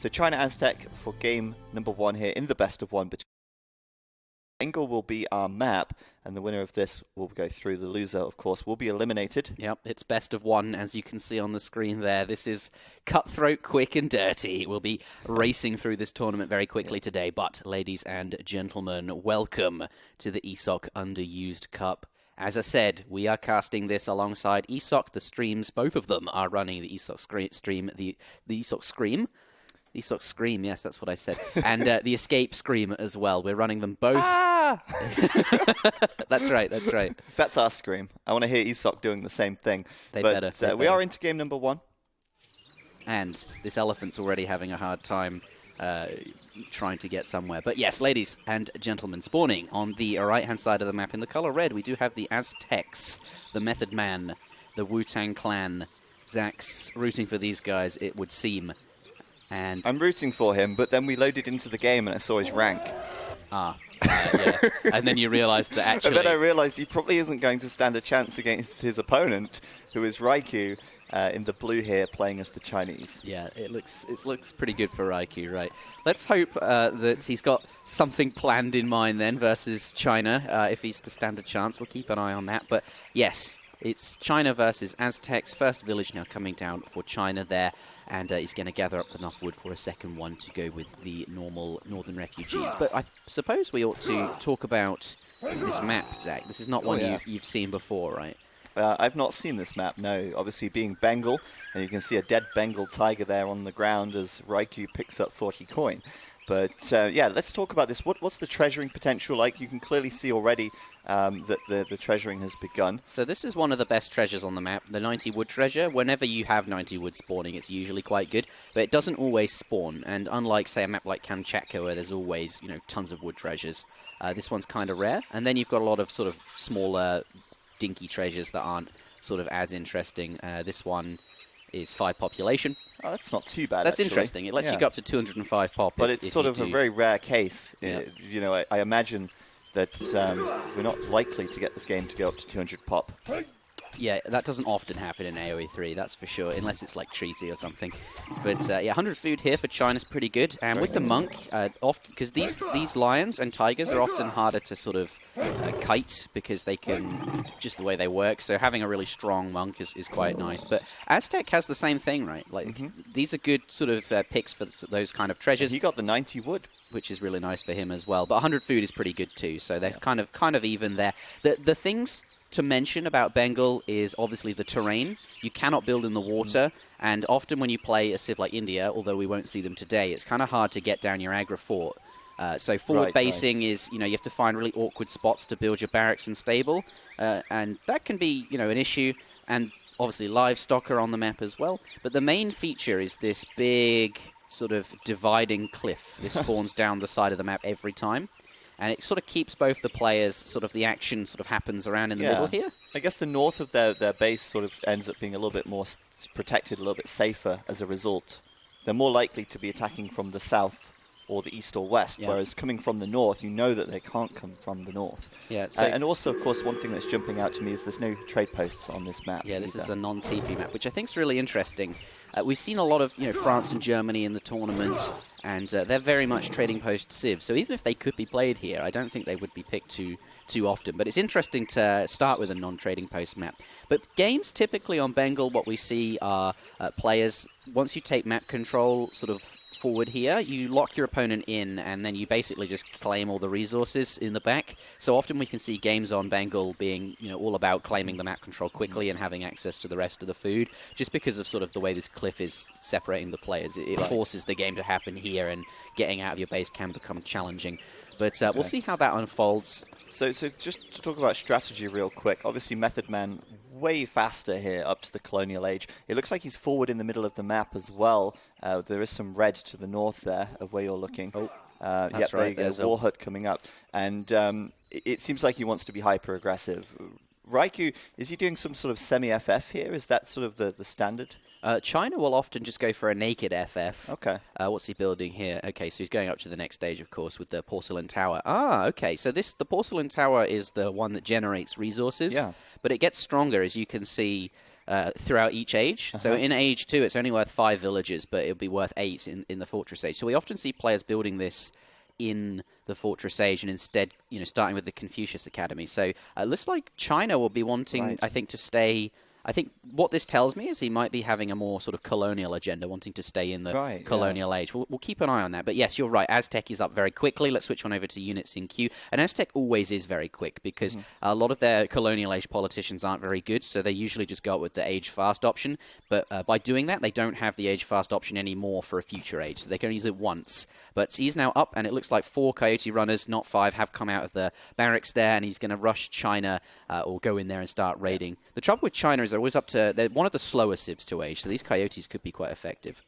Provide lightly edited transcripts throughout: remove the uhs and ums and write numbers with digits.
So China Aztec for game number 1 here in the best of 1 between. Bengal will be our map, and the winner of this will go through. The loser, of course, will be eliminated. Yep, it's best of 1, as you can see on the screen there. This is cutthroat, quick and dirty. We'll be racing through this tournament very quickly today. But, ladies and gentlemen, welcome to the ESOC Underused Cup. As I said, we are casting this alongside ESOC. The streams, both of them are running the ESOC stream, the ESOC Scream. ESOC Scream, yes, that's what I said. And the Escape Scream as well. We're running them both. Ah! That's right, that's right. That's our Scream. I want to hear ESOC doing the same thing. They but better. We are into game number 1. And this elephant's already having a hard time trying to get somewhere. But yes, ladies and gentlemen, spawning on the right-hand side of the map in the color red, we do have the Aztecs, the Method Man, the Wu-Tang Clan. Zach's rooting for these guys, it would seem. And I'm rooting for him, but then we loaded into the game and I saw his rank. Yeah. And then you realized that actually... And then I realized he probably isn't going to stand a chance against his opponent, who is Raikou, in the blue here, playing as the Chinese. Yeah, it looks pretty good for Raikou, right? Let's hope that he's got something planned in mind then versus China, if he's to stand a chance. We'll keep an eye on that. But yes, it's China versus Aztecs. First village now coming down for China there. And he's going to gather up enough wood for a second one to go with the normal northern refugees. But I suppose we ought to talk about this map, Zach. This is not one you've seen before, right? I've not seen this map, no. Obviously being Bengal, and you can see a dead Bengal tiger there on the ground as Raikou picks up 40 coin. But yeah, let's talk about this. What's the treasuring potential like? You can clearly see already that the treasuring has begun. So this is one of the best treasures on the map, the 90 wood treasure. Whenever you have 90 wood spawning, it's usually quite good, but it doesn't always spawn. And unlike, say, a map like Kamchatka, where there's always, tons of wood treasures, this one's kind of rare. And then you've got a lot of sort of smaller, dinky treasures that aren't sort of as interesting. This one is 5 population. Oh, that's not too bad, That's actually. interesting. It lets you go up to 205 pop. But it's sort of a very rare case. Yeah. I imagine that we're not likely to get this game to go up to 200 pop. Yeah, that doesn't often happen in AoE3, that's for sure, unless it's like Treaty or something. But yeah, 100 food here for China's pretty good. And with the monk, often because these lions and tigers are often harder to sort of kite because they can, just the way they work. So having a really strong monk is quite nice. But Aztec has the same thing, right? Like these are good sort of picks for those kind of treasures. He got the 90 wood, which is really nice for him as well. But 100 food is pretty good too. So they're kind of even there. The things to mention about Bengal is obviously the terrain. You cannot build in the water, and often when you play a civ like India, although we won't see them today, it's kind of hard to get down your aggro fort. So forward basing is, you have to find really awkward spots to build your barracks and stable, and that can be, an issue. And obviously livestock are on the map as well. But the main feature is this big sort of dividing cliff. This spawns down the side of the map every time. And it sort of keeps both the players, sort of the action sort of happens around in the middle here. I guess the north of their base sort of ends up being a little bit more protected, a little bit safer as a result. They're more likely to be attacking from the south or the east or west, whereas coming from the north, you know that they can't come from the north. Yeah. So and also, of course, one thing that's jumping out to me is there's no trade posts on this map. Yeah, this is a non-TP map, which I think is really interesting. We've seen a lot of France and Germany in the tournament, and they're very much trading post civs. So even if they could be played here, I don't think they would be picked too often. But it's interesting to start with a non-trading post map. But games typically on Bengal, what we see are players, once you take map control sort of forward here, you lock your opponent in, and then you basically just claim all the resources in the back. So often we can see games on Bengal being, all about claiming the map control quickly and having access to the rest of the food, just because of sort of the way this cliff is separating the players. It forces the game to happen here, and getting out of your base can become challenging. But we'll see how that unfolds. So just to talk about strategy real quick, obviously Method Man way faster here up to the colonial age. It looks like he's forward in the middle of the map as well. There is some red to the north there of where you're looking. That's right. There's a War Hut coming up. And it seems like he wants to be hyper-aggressive. Raikou, is he doing some sort of semi-FF here? Is that sort of the standard? China will often just go for a naked FF. Okay. What's he building here? Okay, so he's going up to the next stage, of course, with the Porcelain Tower. Ah, okay. So the Porcelain Tower is the one that generates resources. Yeah. But it gets stronger, as you can see. throughout each age. So in age 2, it's only worth 5 villages, but it'll be worth 8 in the Fortress Age. So we often see players building this in the Fortress Age and instead, starting with the Confucius Academy. So it looks like China will be wanting, I think, to stay. I think what this tells me is he might be having a more sort of colonial agenda, wanting to stay in the colonial age. We'll keep an eye on that. But yes, you're right. Aztec is up very quickly. Let's switch on over to units in queue. And Aztec always is very quick because a lot of their colonial age politicians aren't very good, so they usually just go up with the age fast option. But by doing that, they don't have the age fast option anymore for a future age, so they can use it once. But he's now up, and it looks like 4 Coyote runners, not 5, have come out of the barracks there, and he's going to rush China or go in there and start raiding. The trouble with China is they're always up to... They're one of the slower civs to age, so these Coyotes could be quite effective.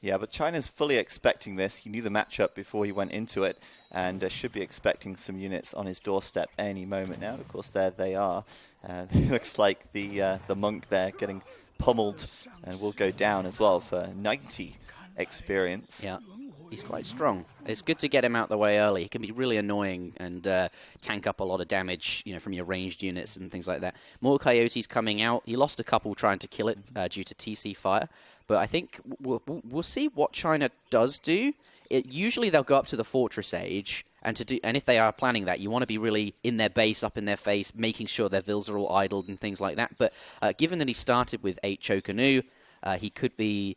Yeah, but China's fully expecting this. He knew the matchup before he went into it, and should be expecting some units on his doorstep any moment now. Of course, there they are. It looks like the monk there getting pummeled and will go down as well for 90 experience. Yeah. He's quite strong. It's good to get him out the way early. He can be really annoying and tank up a lot of damage, from your ranged units and things like that. More Coyotes coming out. He lost a couple trying to kill it due to TC fire. But I think we'll see what China does do. Usually they'll go up to the Fortress Age, and if they are planning that, you want to be really in their base, up in their face, making sure their vills are all idled and things like that. But given that he started with 8 Chocanu, he could be,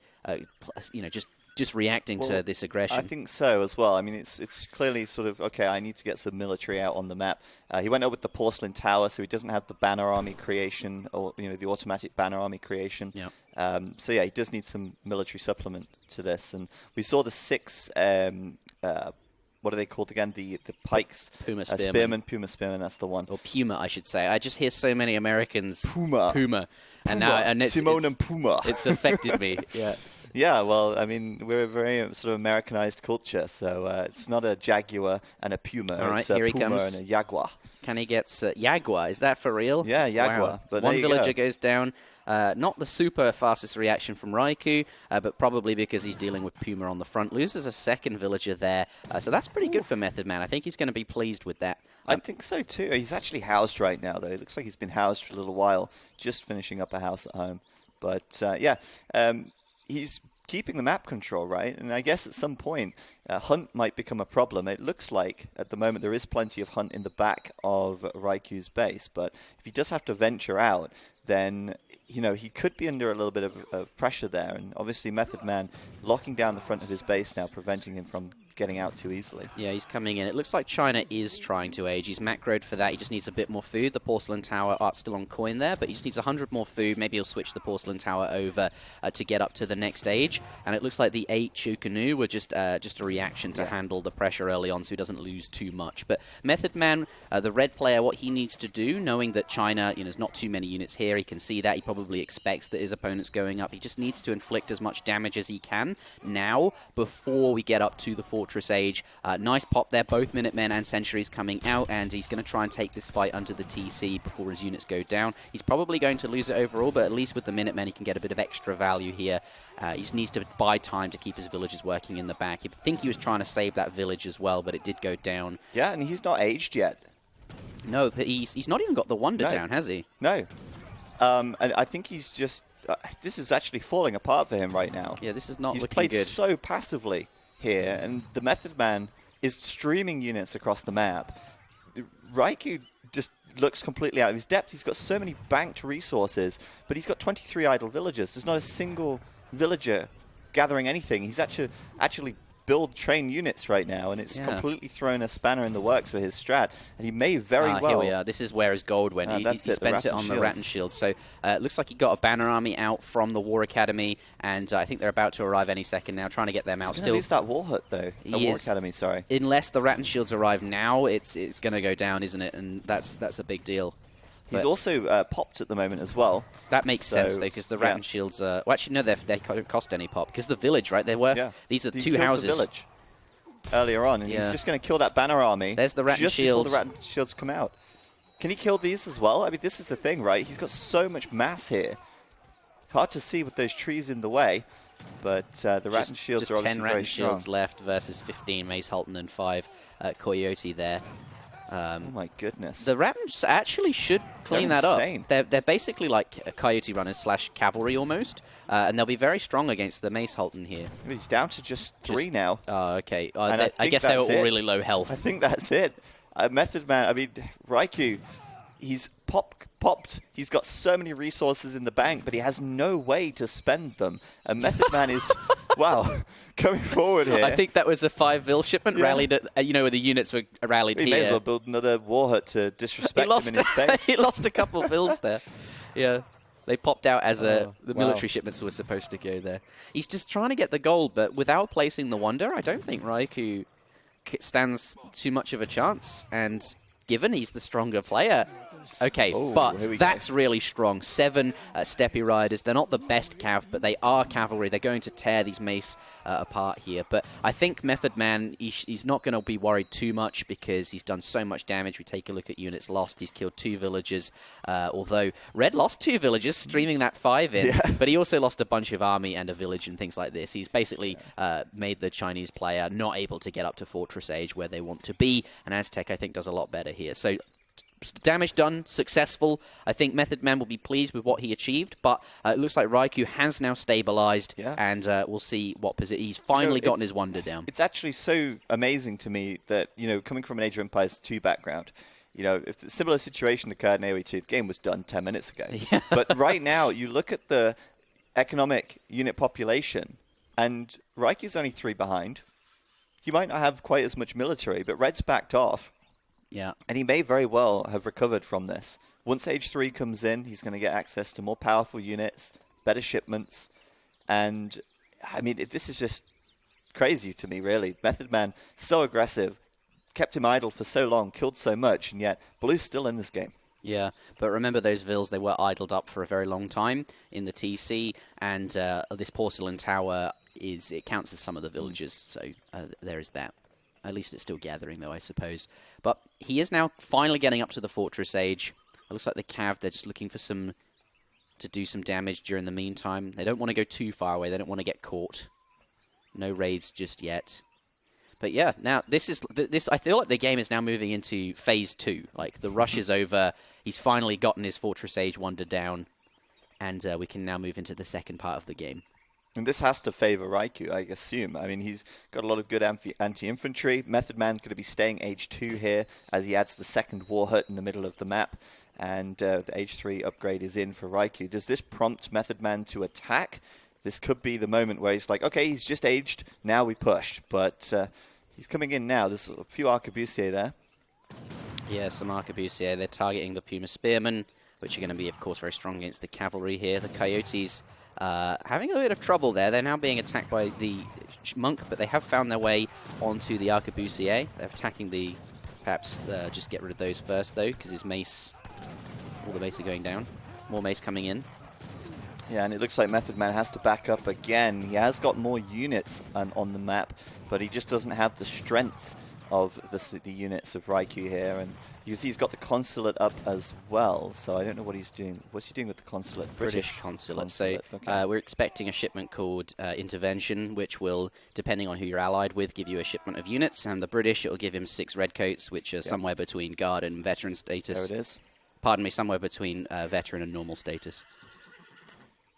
just reacting to this aggression. I think so as well. I mean, it's clearly sort of, okay, I need to get some military out on the map. He went over with the Porcelain Tower, so he doesn't have the banner army creation, or, the automatic banner army creation. Yeah. So yeah, he does need some military supplement to this. And we saw the 6, what are they called again? The pikes. Puma Spearmen. Puma Spearmen, that's the one. Or Puma, I should say. I just hear so many Americans. Puma. And now, Timon and Puma. It's affected me, yeah. Yeah, well, I mean, we're a very sort of Americanized culture, so it's not a Jaguar and a Puma. All right, it's a here he Puma comes. and a Jaguar. Can he get Jaguar? Is that for real? Yeah, Jaguar. Wow. But one villager go. goes down. Not the super fastest reaction from Raikou, but probably because he's dealing with Puma on the front. Loses a second villager there, so that's pretty good for Method Man. I think he's going to be pleased with that. I think so too. He's actually housed right now, though. It looks like he's been housed for a little while, just finishing up a house at home. But he's keeping the map control, right? And I guess at some point, Hunt might become a problem. It looks like, at the moment, there is plenty of Hunt in the back of Raikou's base. But if he does have to venture out, then, he could be under a little bit of pressure there. And obviously, Method Man locking down the front of his base now, preventing him from getting out too easily. Yeah, he's coming in. It looks like China is trying to age. He's macroed for that. He just needs a bit more food. The Porcelain Tower are still on coin there, but he just needs 100 more food. Maybe he'll switch the Porcelain Tower over to get up to the next age. And it looks like the 8 Chukanu were just a reaction to handle the pressure early on so he doesn't lose too much. But Method Man, the red player, what he needs to do, knowing that China, there's not too many units here, he can see that. He probably expects that his opponent's going up. He just needs to inflict as much damage as he can now before we get up to the Fortress Age. Nice pop there, both Minutemen and Sentries coming out, and he's going to try and take this fight under the TC before his units go down. He's probably going to lose it overall, but at least with the Minutemen he can get a bit of extra value here. He just needs to buy time to keep his villages working in the back. I think he was trying to save that village as well, but it did go down. Yeah, and he's not aged yet. No, but he's not even got the Wonder down, has he? No. And I think he's just... this is actually falling apart for him right now. Yeah, this is not looking good. He's played good. so passively here, and the Method Man is streaming units across the map. Raikou just looks completely out of his depth. He's got so many banked resources, but he's got 23 idle villagers. There's not a single villager gathering anything. He's actually train units right now, and it's completely thrown a spanner in the works for his strat, and he may very well... Here we are. This is where his gold went. He spent it on the Rat and Shield. So it looks like he got a banner army out from the War Academy, and I think they're about to arrive any second now, trying to get them out. He's going to lose that War Hut, though. War Academy, sorry. Unless the Rat and Shields arrive now, it's going to go down, isn't it? And that's a big deal. He's also popped at the moment as well. That makes sense, though, because the Rat and Shields... well, actually, no, they don't cost any pop. Because the village, right? They're worth... Yeah. These are two houses. The village earlier on, and he's just going to kill that banner army. There's the Rat and Shields. Just before the Rat and Shields come out. Can he kill these as well? I mean, this is the thing, right? He's got so much mass here. Hard to see with those trees in the way, but the Rat and Shields are obviously very strong. 10 Rat and Shields left versus 15 Mace Halton and 5 Coyote there. Oh my goodness. The Rams actually should clean that up. They're basically like Coyote runners / cavalry almost, and they'll be very strong against the Mace Halton here. He's down to just 3 now. Oh, okay. I guess they were all really low health. I think that's it. Method Man, I mean, Raikou, he's popped. He's got so many resources in the bank, but he has no way to spend them. And Method Man is, wow, coming forward here. I think that was a 5 vil shipment rallied at, where the units were rallied here. He may as well build another war hut to disrespect him in his face. He lost a couple of vils there. Yeah. They popped out as the military shipments were supposed to go there. He's just trying to get the gold, but without placing the Wonder, I don't think Raikou stands too much of a chance. And given he's the stronger player, okay, but that's really strong. 7 Steppy Riders. They're not the best cav, but they are cavalry. They're going to tear these mace apart here. But I think Method Man, he's not going to be worried too much because he's done so much damage. We take a look at units lost. He's killed 2 villagers, although Red lost 2 villagers, streaming that 5 in. Yeah. But he also lost a bunch of army and a village and things like this. He's basically made the Chinese player not able to get up to Fortress Age where they want to be. And Aztec, I think, does a lot better here. So damage done, successful. I think Method Man will be pleased with what he achieved, but it looks like Raikou has now stabilized, and we'll see what position. He's finally gotten his Wonder down. It's actually so amazing to me that, coming from an Age of Empires 2 background, if a similar situation occurred in AoE2, the game was done 10 minutes ago. Yeah. But right now, you look at the economic unit population, and Raikou's only 3 behind. He might not have quite as much military, but Red's backed off. Yeah. And he may very well have recovered from this. Once Age 3 comes in, he's going to get access to more powerful units, better shipments. And, I mean, this is just crazy to me, really. Method Man, so aggressive, kept him idle for so long, killed so much, and yet Blue's still in this game. Yeah, but remember those vills, they were idled up for a very long time in the TC, and this porcelain tower, it counts as some of the villages, so there is that. At least it's still gathering, though, I suppose. But he is now finally getting up to the Fortress Age. It looks like the Cav, they're just looking for to do some damage during the meantime. They don't want to go too far away. They don't want to get caught. No raids just yet. But yeah, now this. I feel like the game is now moving into Phase 2. Like, the rush is over. He's finally gotten his Fortress Age Wonder down. And we can now move into the second part of the game. And this has to favor Raikou, I assume. I mean, he's got a lot of good anti-infantry. Method Man's going to be staying Age 2 here as he adds the second war hut in the middle of the map. And the Age 3 upgrade is in for Raikou. Does this prompt Method Man to attack? This could be the moment where he's like, okay, he's just aged, now we push. But he's coming in now. There's a few Arquebusiers there. Yeah, some Arquebusiers. They're targeting the Puma Spearmen, which are going to be, of course, very strong against the cavalry here. The Coyotes having a bit of trouble there. They're now being attacked by the Monk, but they have found their way onto the Arquebusier. They're attacking the... Perhaps just get rid of those first, though, because his mace... All the mace are going down. More mace coming in. Yeah, and it looks like Method Man has to back up again. He has got more units on the map, but he just doesn't have the strength of the units of Raikou here. And you can see he's got the consulate up as well, so I don't know what he's doing. What's he doing with the consulate? British consulate. So okay. We're expecting a shipment called Intervention, which will, depending on who you're allied with, give you a shipment of units. And the British, it will give him 6 redcoats, which are somewhere between guard and veteran status. There it is. Pardon me, somewhere between veteran and normal status.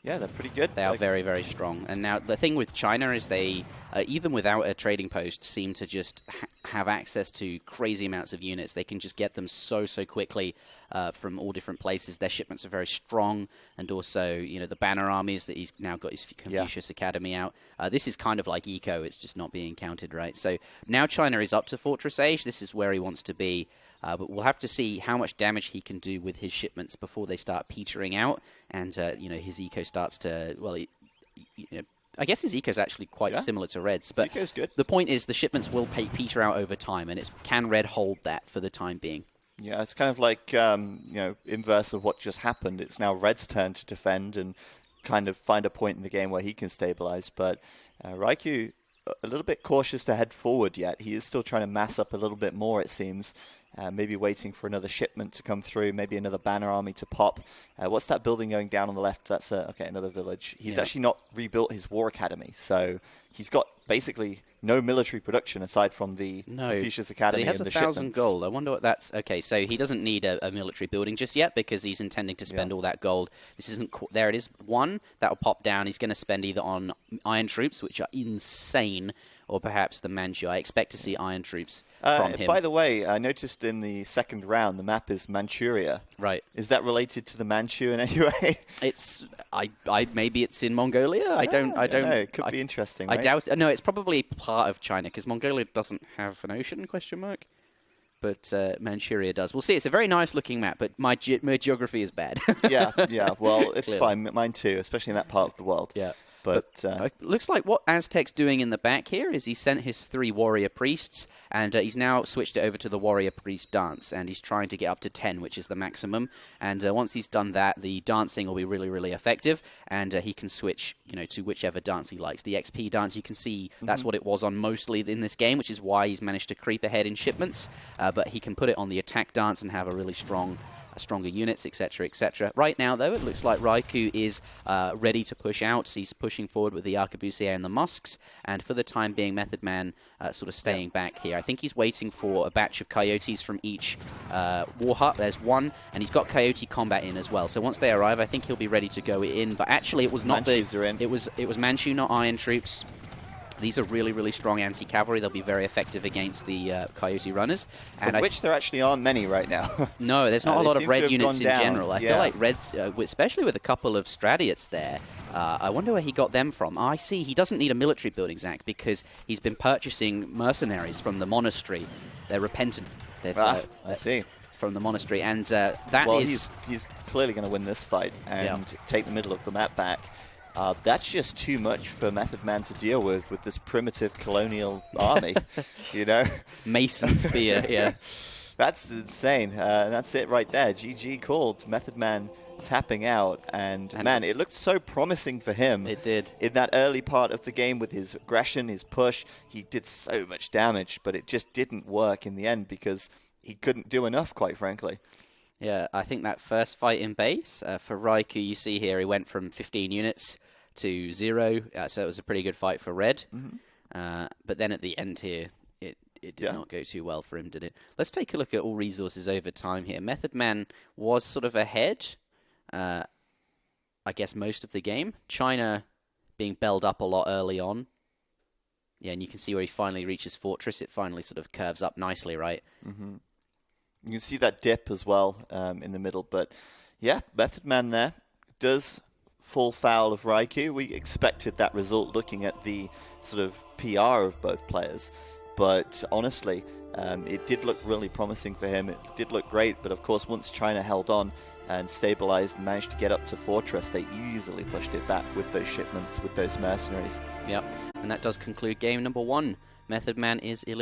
Yeah, they're pretty good. They are very, very strong. And now the thing with China is they, even without a trading post, seem to just have access to crazy amounts of units. They can just get them so quickly from all different places. Their shipments are very strong. And also, the banner armies that he's now got his Confucius Academy out. This is kind of like Eco. It's just not being counted, right? So now China is up to Fortress Age. This is where he wants to be. But we'll have to see how much damage he can do with his shipments before they start petering out, and his eco starts to I guess his eco is actually quite similar to Red's. But eco's good. The point is the shipments will peter out over time, and can Red hold that for the time being? Yeah, it's kind of like inverse of what just happened. It's now Red's turn to defend and kind of find a point in the game where he can stabilize. But Raikou, a little bit cautious to head forward yet. He is still trying to mass up a little bit more, it seems. maybe waiting for another shipment to come through, maybe another banner army to pop. What's that building going down on the left? That's another village. He's actually not rebuilt his war academy, so he's got basically no military production aside from the Confucius Academy and the shipments. But he has 1,000 gold. I wonder what that's... Okay, so he doesn't need a military building just yet because he's intending to spend all that gold. This isn't... There it is. One, that'll pop down. He's going to spend either on iron troops, which are insane, or perhaps the Manchu. I expect to see iron troops from him. By the way, I noticed in the second round, the map is Manchuria. Right. Is that related to the Manchu in any way? It's... maybe it's in Mongolia. I don't know. It could be interesting, right? I doubt... No, it's probably part of China, because Mongolia doesn't have an ocean, question mark. But Manchuria does. We'll see. It's a very nice-looking map, but my geography is bad. yeah. Well, it's fine. Mine too, especially in that part of the world. Yeah. But looks like what Aztec's doing in the back here is he sent his 3 warrior priests, and he's now switched it over to the warrior priest dance, and he's trying to get up to 10, which is the maximum. And once he's done that, the dancing will be really, really effective, and he can switch, to whichever dance he likes. The XP dance, you can see that's what it was on mostly in this game, which is why he's managed to creep ahead in shipments. But he can put it on the attack dance and have a really stronger units, etc., etc. Right now, though, it looks like Raikou is ready to push out. He's pushing forward with the Arquebusier and the Musks, and for the time being, Method Man sort of staying back here. I think he's waiting for a batch of Coyotes from each war hut. There's one, and he's got Coyote combat in as well. So once they arrive, I think he'll be ready to go in. But actually, it was not it was Manchu, not Iron troops. These are really, really strong anti-cavalry. They'll be very effective against the Coyote runners. And which there actually aren't many right now. No, there's not a lot of red units in general. I feel like Reds, especially with a couple of Stradiots there, I wonder where he got them from. I see he doesn't need a military building, Zach, because he's been purchasing mercenaries from the monastery. They're repentant. I see. From the monastery. And he's clearly going to win this fight and take the middle of the map back. That's just too much for Method Man to deal with this primitive colonial army, Mason spear, yeah. That's insane. That's it right there. GG called. Method Man tapping out. And man, it looked so promising for him. It did. In that early part of the game with his aggression, his push, he did so much damage, but it just didn't work in the end because he couldn't do enough, quite frankly. Yeah, I think that first fight in base, for Raikou, you see here, he went from 15 units to 0, so it was a pretty good fight for Red. But then at the end here, it did not go too well for him, did it? Let's take a look at all resources over time here. Method Man was sort of ahead, I guess, most of the game. China being belled up a lot early on. Yeah, and you can see where he finally reaches Fortress. It finally sort of curves up nicely, right? You can see that dip as well in the middle. But yeah, Method Man there does fall foul of Raikou. We expected that result looking at the sort of PR of both players. But honestly, it did look really promising for him. It did look great. But of course, once China held on and stabilized and managed to get up to Fortress, they easily pushed it back with those shipments, with those mercenaries. Yep. And that does conclude game number 1. Method Man is eliminated.